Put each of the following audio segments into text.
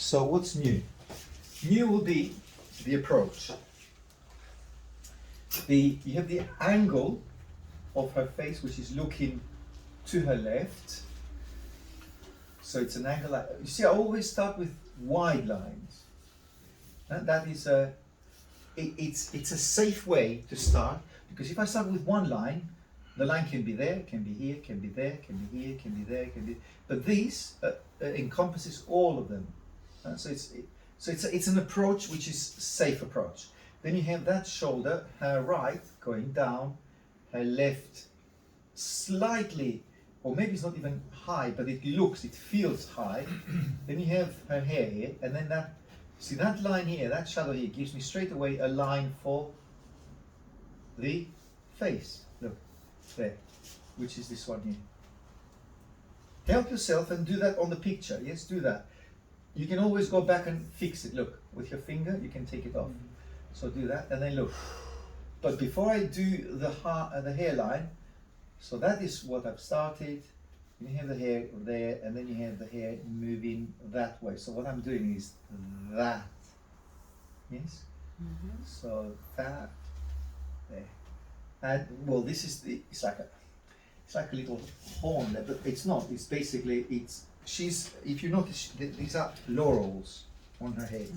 So what's new? New will be the approach. You have the angle of her face, which is looking to her left. So it's an angle like, you see, I always start with wide lines. And that is it's a safe way to start, because if I start with one line, the line can be there, can be here, can be there, can be here, can be there, can be. But these encompasses all of them. So it's an approach which is safe approach. Then you have that shoulder, her right going down, her left slightly, or maybe it's not even high, but it feels high. Then you have her hair here, and then that, see that line here, that shadow here gives me straight away a line for the face. Look, there, which is this one here. Help yourself and do that on the picture. Yes, do that. You can always go back and fix it. Look, with your finger, you can take it off. So do that, and then look. But before I do the hairline, so that is what I've started. You have the hair there, and then you have the hair moving that way. So what I'm doing is that. Yes. So that there, and well, this is it's like a little horn there, but it's not. It's basically if you notice, these are laurels on her head.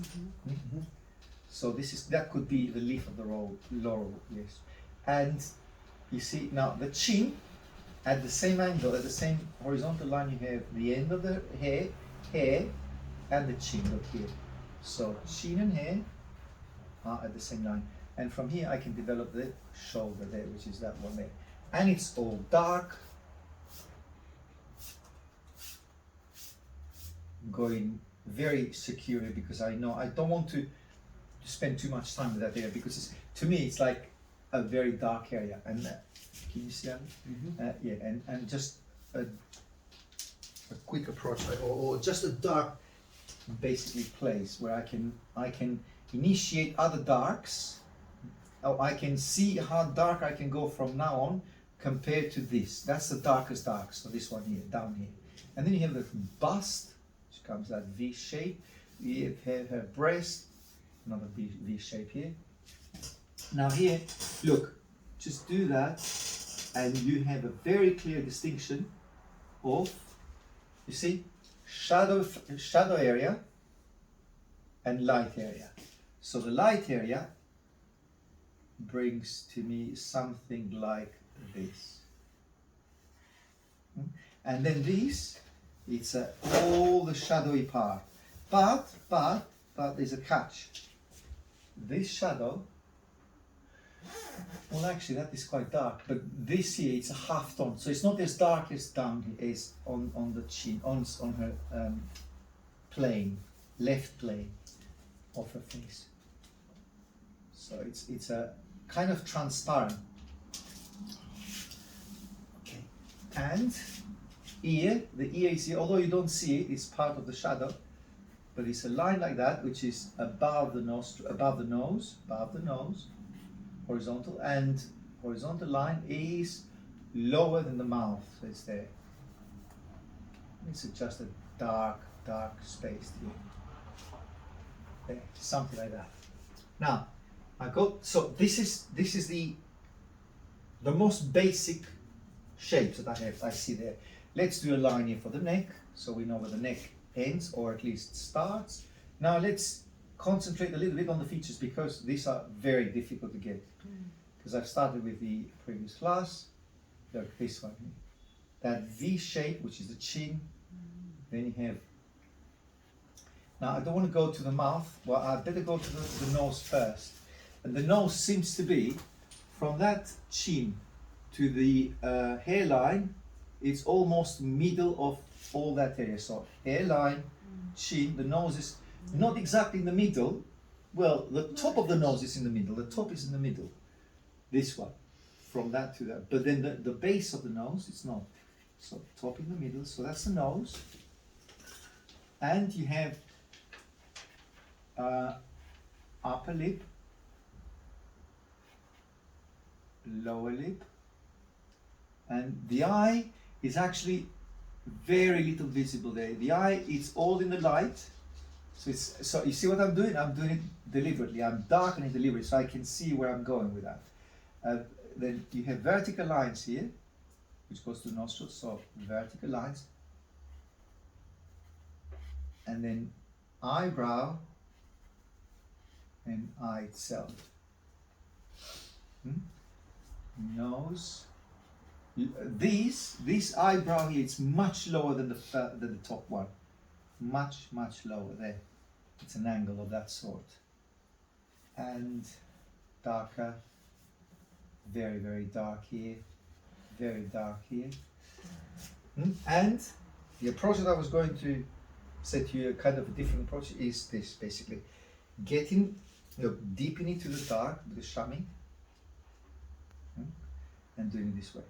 So that could be the leaf of the laurel, yes. And you see now the chin at the same angle, at the same horizontal line, you have the end of the hair, and the chin. Look here. So chin and hair are at the same line, and from here I can develop the shoulder there, which is that one there, and it's all dark, going very securely, because I know I don't want to spend too much time with that area, because to me it's like a very dark area. And can you see that? Yeah, and just a quick approach, or just a dark basically place where I can initiate other darks. I can see how dark I can go from now on compared to this. That's the darkest dark. So this one here, down here, and then you have the bust, which comes that V shape. You have her breast, another V shape here. Now here, look, just do that, and you have a very clear distinction of, you see, shadow area and light area. So the light area brings to me something like this. And then this, it's all the shadowy part. But there's a catch. This shadow, well, actually that is quite dark, but this here, it's a half tone, so it's not as dark as down here is on the chin, on her plane, left plane of her face. So it's a kind of transparent. Okay, and ear, the ear is here, although you don't see it, it's part of the shadow, but it's a line like that, which is above the nose, horizontal, and horizontal line is lower than the mouth, so it's there. It's just a dark space here. There, something like that. Now, so this is the most basic shapes that I see there. Let's do a line here for the neck, so we know where the neck ends, or at least starts. Now let's concentrate a little bit on the features, because these are very difficult to get. Because I've started with the previous class. Look, this one here. That V shape, which is the chin. Then you have. Now I don't want to go to the mouth. Well, I'd better go to the nose first. And the nose seems to be from that chin to the hairline. It's almost middle of all that area. So hairline, chin, the nose is not exactly in the middle. Well, the top of the nose is in the middle. The top is in the middle. This one, from that to that. But then the base of the nose, it's not. So top in the middle. So that's the nose. And you have upper lip, lower lip, and the eye is actually very little visible there. The eye is all in the light, So it's, so you see what I'm doing? I'm doing it deliberately. I'm darkening deliberately so I can see where I'm going with that. Then you have vertical lines here, which goes to the nostrils. So vertical lines, and then eyebrow and eye itself. Nose. This eyebrow here, it's much lower than the top one. Much lower there. It's an angle of that sort. And darker, very dark here, very dark here. And the approach that I was going to say to you, a kind of a different approach, is this basically. Getting, deepening into the dark with the chamois, and doing it this way.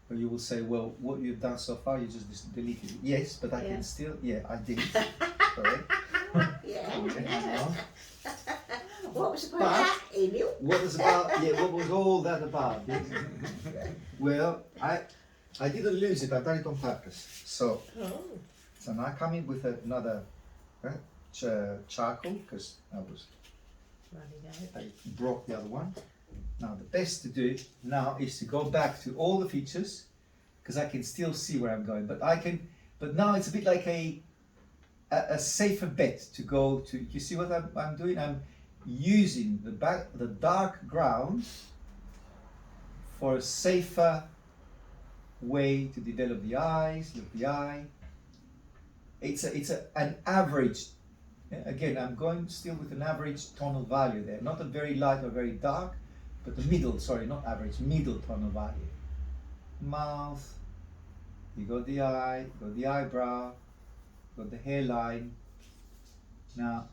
But you will say, well, what you've done so far, you just deleted it. Yes, but I can still, I did. Sorry. What was the point of that, Emil? What was all that about? Well, I didn't lose it, I done it on purpose. So now I come in with another charcoal, because I broke the other one. Now the best to do now is to go back to all the features, because I can still see where I'm going, but now it's a bit like a safer bet to go to. You see what I'm doing? I'm using the dark ground for a safer way to develop the eyes, look the eye. It's an average. Again, I'm going still with an average tonal value there, not a very light or very dark, but the middle, sorry, not average, middle tonal value. Mouth, you got the eye, you got the eyebrow, you got the hairline. Now,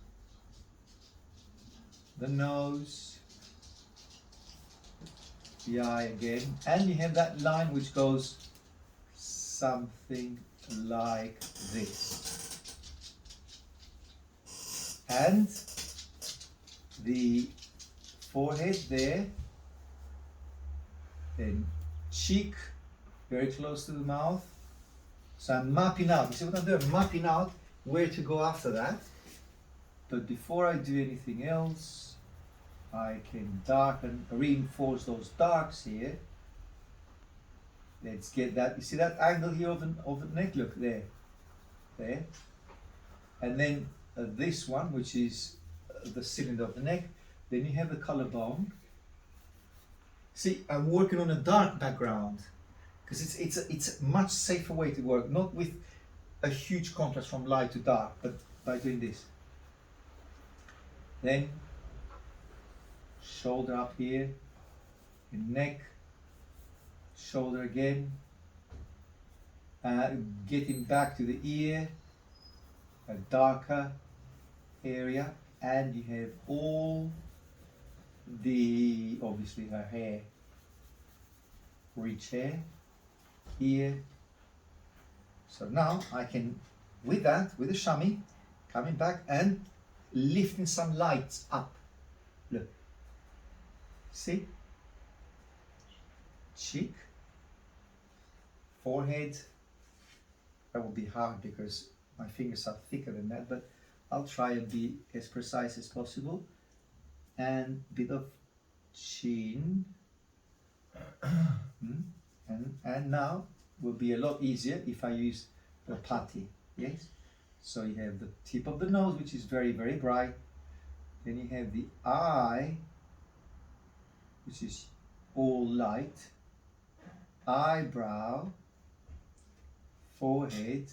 the nose, the eye again, and you have that line which goes something like this. And the forehead there, then cheek very close to the mouth. So I'm mapping out, you see what I'm doing? I'm mapping out where to go after that. But before I do anything else, I can darken, reinforce those darks here. Let's get that, you see that angle here of the neck? Look, there. And then this one, which is the cylinder of the neck. Then you have the collarbone. See, I'm working on a dark background because it's a much safer way to work, not with a huge contrast from light to dark, but by doing this. Then shoulder up here, neck, shoulder again, getting back to the ear, a darker area, and you have all the, obviously her hair, rich hair, ear. So now I can, with that, with the chamois, coming back and lifting some lights up. Look, see? Cheek, forehead. That will be hard because my fingers are thicker than that, but I'll try and be as precise as possible. And bit of chin. And now will be a lot easier if I use the putty. Yes? So you have the tip of the nose, which is very, very bright. Then you have the eye, which is all light. Eyebrow, forehead,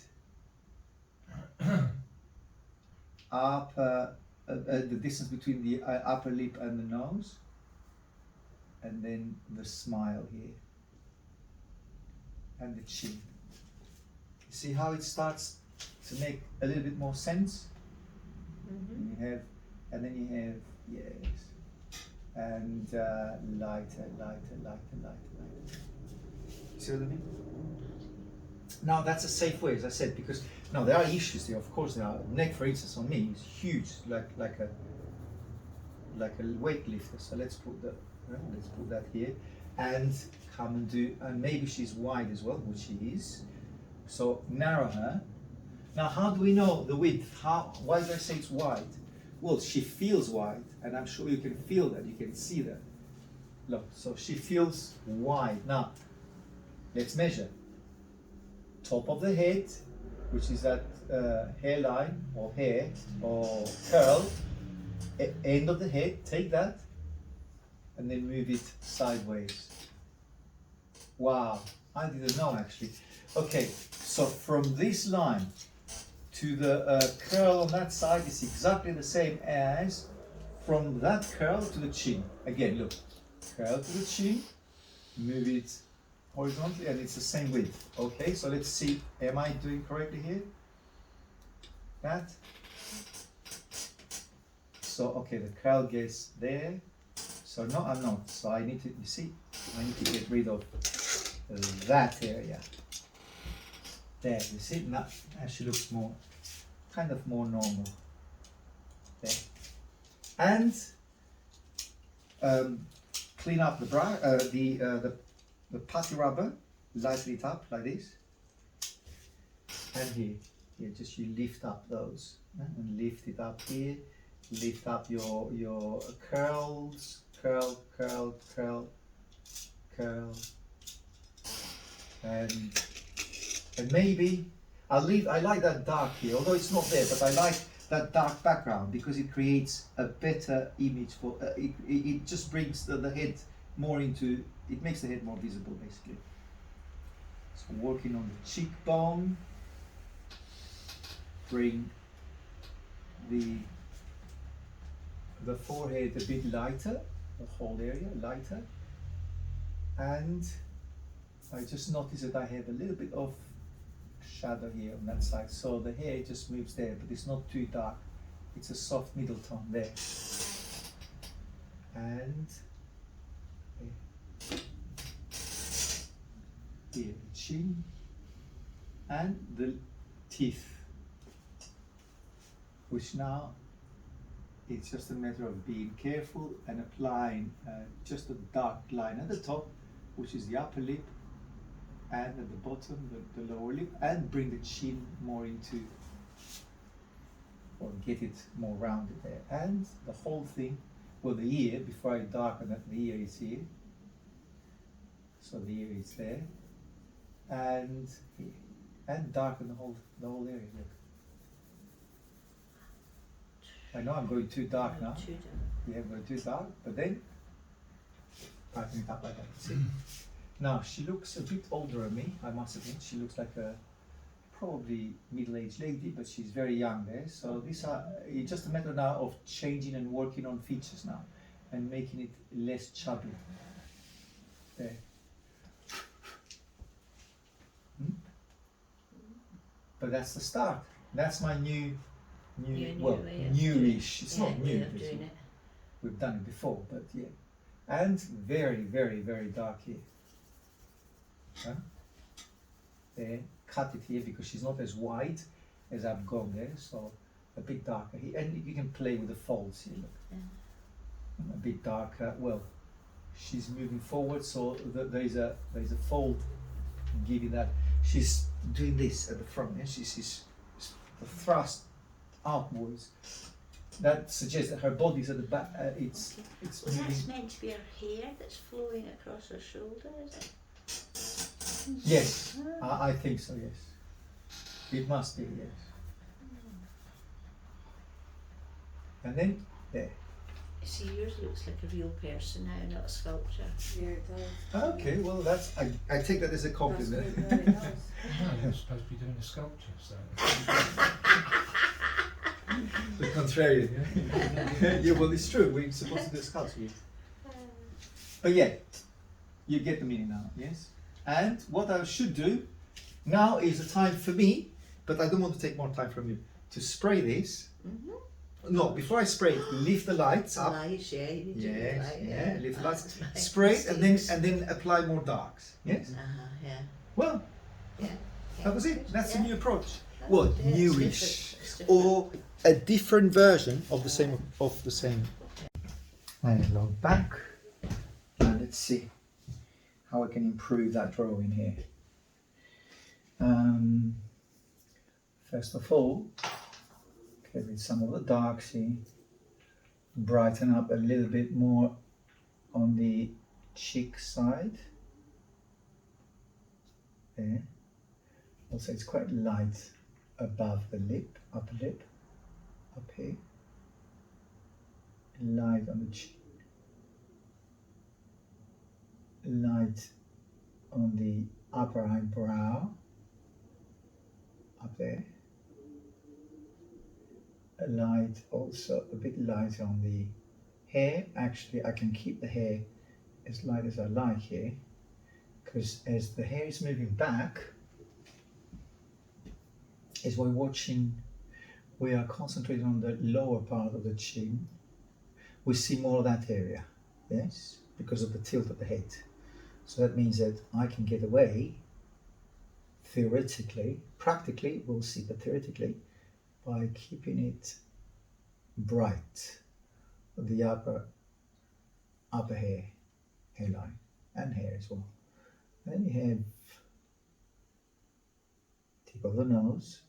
upper, the distance between the upper lip and the nose, and then the smile here, and the chin. You see how it starts to make a little bit more sense? And you have, and then you have, yes, and lighter. See what I mean? Now that's a safe way, as I said, because now there are issues there. Of course, there are. Neck, for instance, on me is huge, like a weightlifter. So let's put that here, and come and do. And maybe she's wide as well, which she is. So narrow her. Now, how do we know the width? Why do I say it's wide? Well, she feels wide, and I'm sure you can feel that, you can see that. Look, so she feels wide. Now, let's measure. Top of the head, which is that hairline or hair or curl, end of the head, take that, and then move it sideways. Wow, I didn't know actually. Okay, so from this line to the curl on that side is exactly the same as from that curl to the chin. Again, look, curl to the chin, move it horizontally, and it's the same width. Okay, so let's see, am I doing correctly here? That. So, okay, the curl gets there. So, no, I'm not. So, I need to, you see, I need to get rid of that area. There, you see, now she looks more, kind of more normal. There. And clean up the putty rubber, lightly it up like this. And here, just you lift up those, and lift it up here. Lift up your curls, curl, curl, curl, curl, and maybe I like that dark here, although it's not there, but I like that dark background because it creates a better image for it just brings the head more into, it makes the head more visible basically. So working on the cheekbone, bring the forehead a bit lighter, the whole area lighter, and I just noticed that I have a little bit of shadow here on that side, so the hair just moves there, but it's not too dark, it's a soft middle tone there. And here the chin and the teeth, which now it's just a matter of being careful and applying just a dark line at the top, which is the upper lip, and at the bottom, the lower lip, and bring the chin more into, or get it more rounded there. And the whole thing, well, the ear, before I darken it, the ear is here. So the ear is there. And here. And darken the whole area, look. I know I'm going too dark now. Too dark. Yeah, I'm going too dark, but then tighten it up like that. See? Now she looks a bit older than me, I must admit. She looks like a probably middle-aged lady, but she's very young there. So these are, it's just a matter now of changing and working on features now and making it less chubby. There. But that's the start. That's my newish. It's not new. We've done it before, but yeah. And very, very, very dark here. Huh? There, cut it here because she's not as wide as I've gone there, so a bit darker here. And you can play with the folds here, look. Yeah. A bit darker. Well, she's moving forward, so there is a fold giving that. She's doing this at the front, yeah? She's the thrust outwards. That suggests that her body's at the back. It's Well, moving. that's meant to be her hair that's flowing across her shoulder, is it? Yes, I think so. Yes, it must be. Yes. And then there. See, yours looks like a real person now, not a sculpture. Yeah, it does. Okay, well that's I take that as a That's compliment. good, very nice. No, you're supposed to be doing a sculpture, so. The contrarian, yeah. Yeah, well it's true. We're supposed to do a sculpture. Yes. But yeah, you get the meaning now. Yes. And what I should do now is the time for me, but I don't want to take more time from you, to spray this. No, before I spray it, lift the lights up. Lights, yeah, you need to Yes, light, yeah, lift the lights. That's my Spray it and mistakes. then apply more darks. Yes. Yeah. Well, Yeah. that was it. That's the Yeah. new approach. That's Well, it, it's newish, different, it's different. or a different version of the same And log back. And let's see how I can improve that drawing here. First of all, get rid some of the darks here, brighten up a little bit more on the cheek side. There. Also, it's quite light above the lip, upper lip, up here. Light on the cheek, light on the upper eyebrow, up there. A light also, a bit light on the hair. Actually, I can keep the hair as light as I like here, because as the hair is moving back, as we're watching, we are concentrating on the lower part of the chin. We see more of that area, yes, because of the tilt of the head. So that means that I can get away, theoretically, practically, we'll see, but theoretically, by keeping it bright, the upper hairline, and hair as well. Then you have tip of the nose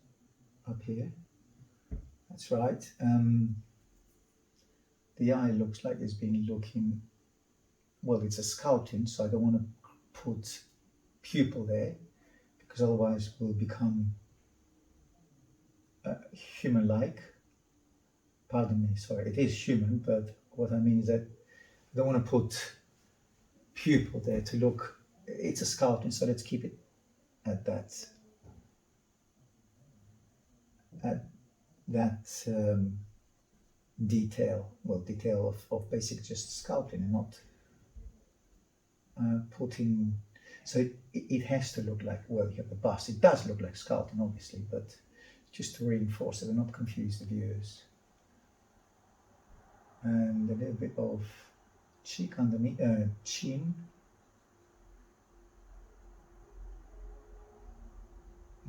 up here. That's right. The eye looks like it's been looking, well, it's a sculpting, so I don't want to put pupil there, because otherwise it will become human-like. Pardon me, sorry, it is human, but what I mean is that I don't want to put pupil there to look, it's a sculpting, so let's keep it at that detail, well, detail of basically just sculpting and not putting, so it has to look like, well, you have the bust, it does look like sculpting obviously, but just to reinforce it and not confuse the viewers. And a little bit of cheek underneath, chin,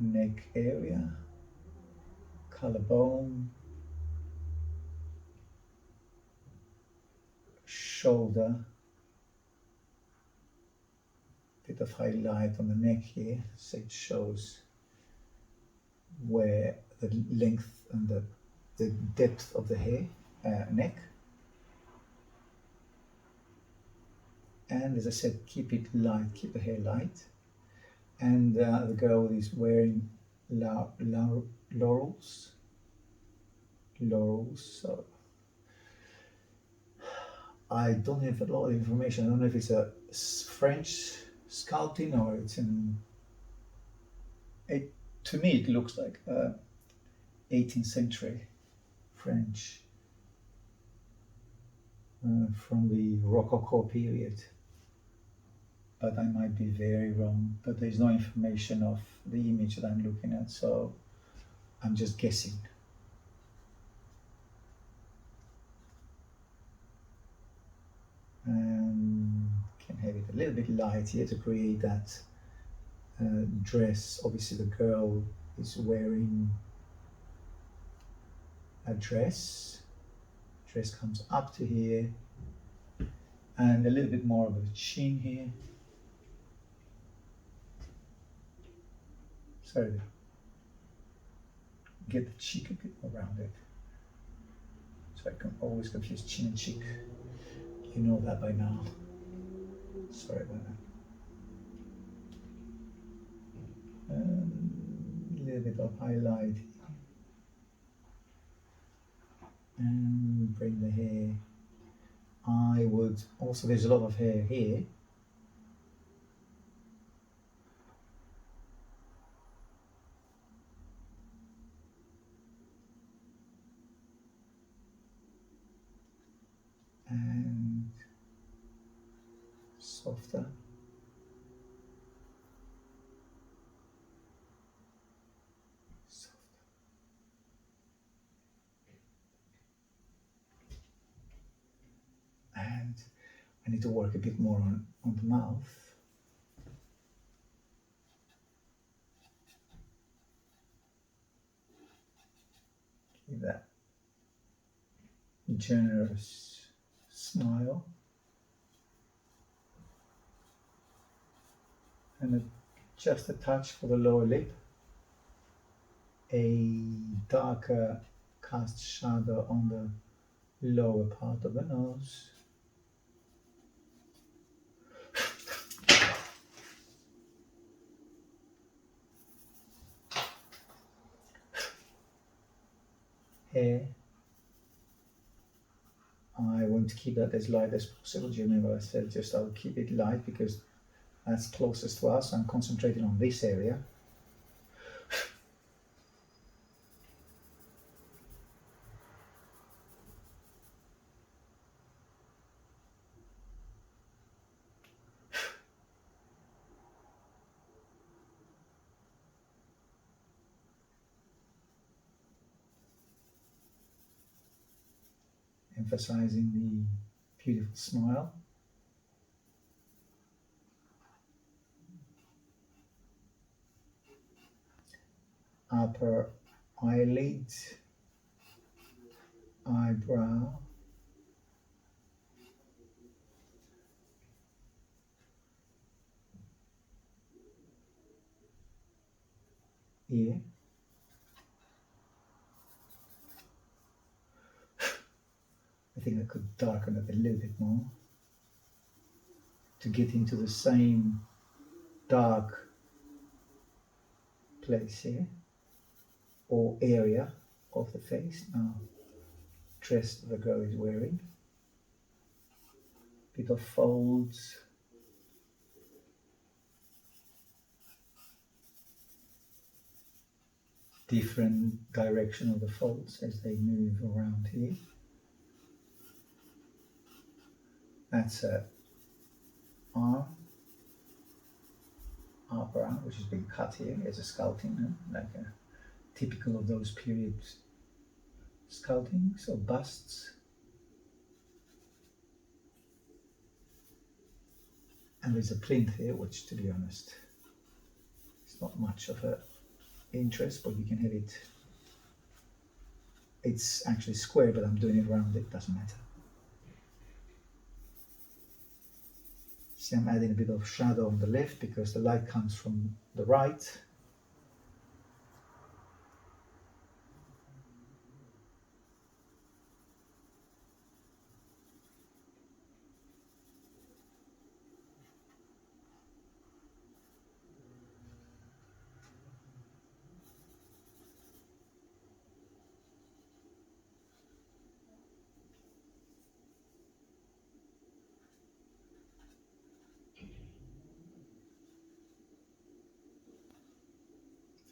neck area, collarbone, shoulder, bit of highlight on the neck here, so it shows where the length and the depth of the hair, neck. And as I said, keep it light, keep the hair light. And the girl is wearing laurels. So I don't have a lot of information. I don't know if it's a French sculpting or it's to me it looks like 18th century French from the Rococo period. But I might be very wrong, but there's no information of the image that I'm looking at, so I'm just guessing. And can have it a little bit light here to create that dress. Obviously the girl is wearing a dress. Dress comes up to here, and a little bit more of a chin here. Sorry, get the cheek a bit more rounded. So I can always confuse chin and cheek. You know that by now. Sorry about that. A little bit of highlight. And bring the hair. I would also, there's a lot of hair here. And softer. And I need to work a bit more on the mouth. Give that generous smile. And just a touch for the lower lip. a darker cast shadow on the lower part of the nose. Hair. I want to keep that as light as possible. Do you remember I said just I'll keep it light because that's closest to us. I'm concentrating on this area. Emphasizing the beautiful smile. Upper eyelid, eyebrow, ear. I think I could darken it a little bit more to get into the same dark place here or area of the face. Now, dress the girl is wearing, bit of folds, different direction of the folds as they move around here. That's a arm, eyebrow, which has been cut here as a sculpting, like a typical of those period sculptings or busts. And there's a plinth here, which, to be honest, it's not much of a interest, but you can have it. It's actually square, but I'm doing it round. It doesn't matter. See, I'm adding a bit of shadow on the left because the light comes from the right.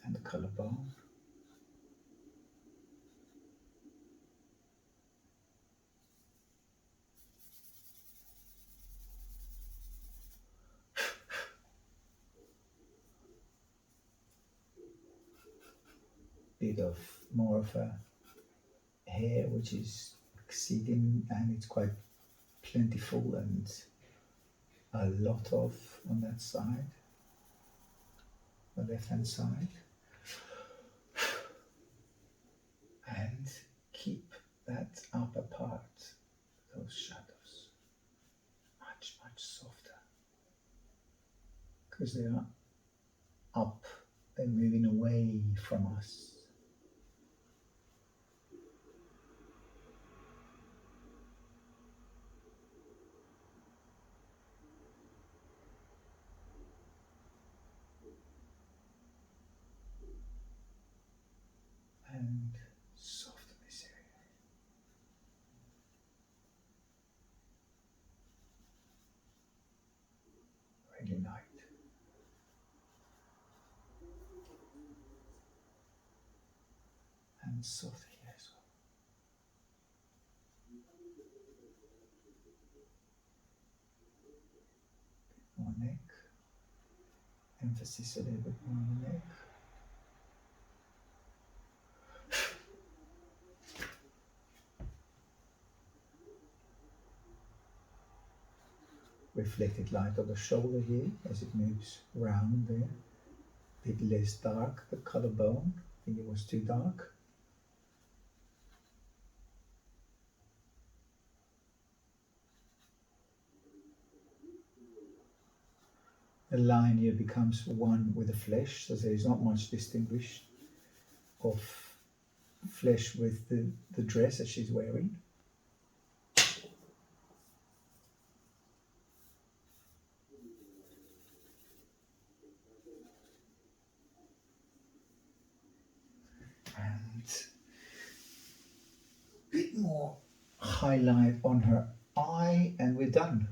And the collarbone. Bit of more of a hair which is exceeding, and it's quite plentiful and a lot of on that side, the left hand side. And keep that upper part, those shadows, much softer because they are up, they're moving away from us. And soften this area. Really light. And soft here as well. More neck. Emphasis a little bit more on the neck. Reflected light on the shoulder here as it moves round there. A bit less dark, the collarbone. I think it was too dark. The line here becomes one with the flesh, so there is not much distinguished of flesh with the dress that she's wearing. And a bit more highlight on her eye, and we're done.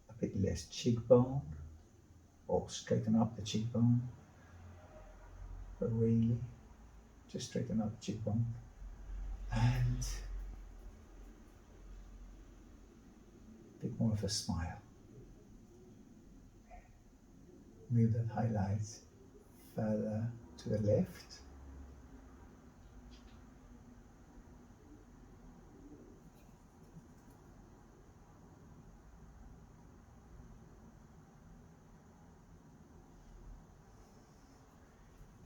A bit less cheekbone, or straighten up the cheekbone, but really just straighten up the cheekbone, and a bit more of a smile. Move that highlight further to the left.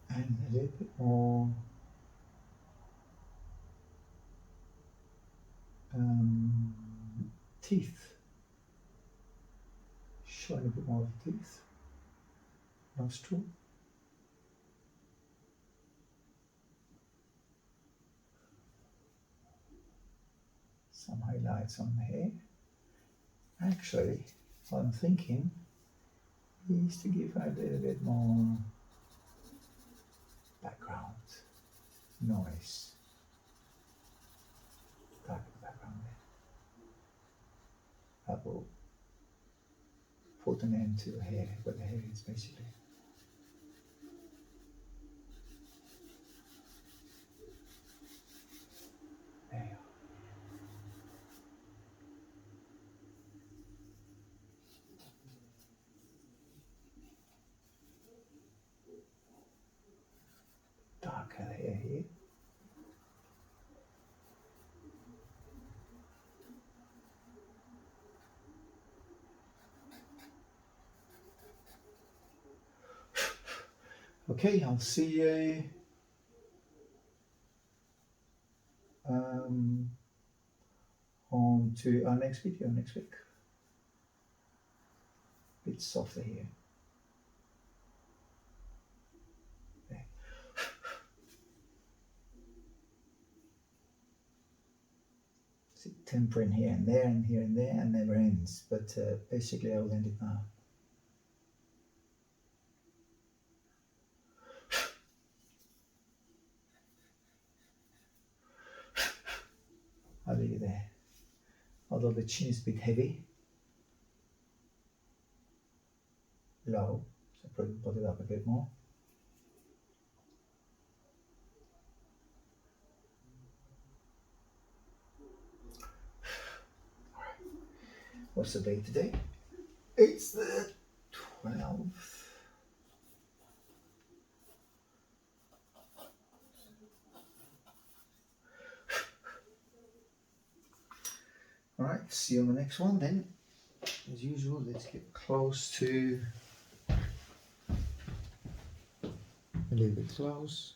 And a little bit more teeth. Showing a bit more of teeth. Nostril. Some highlights on the hair. Actually, what I'm thinking is to give her a little bit more background noise. Dark background there. That will put an end to the hair, where the hair is basically. There you are. Darker hair here. Okay, I'll see you on to our next video next week. Bit softer here. There. See, tempering here and there and here and there, and never ends. But basically, I will end it now. I'll leave it there. Although the chin is a bit heavy, low, so probably put it up a bit more. What's the date today? It's the 12th. Alright, see you on the next one then. As usual, let's get close to, a little bit close.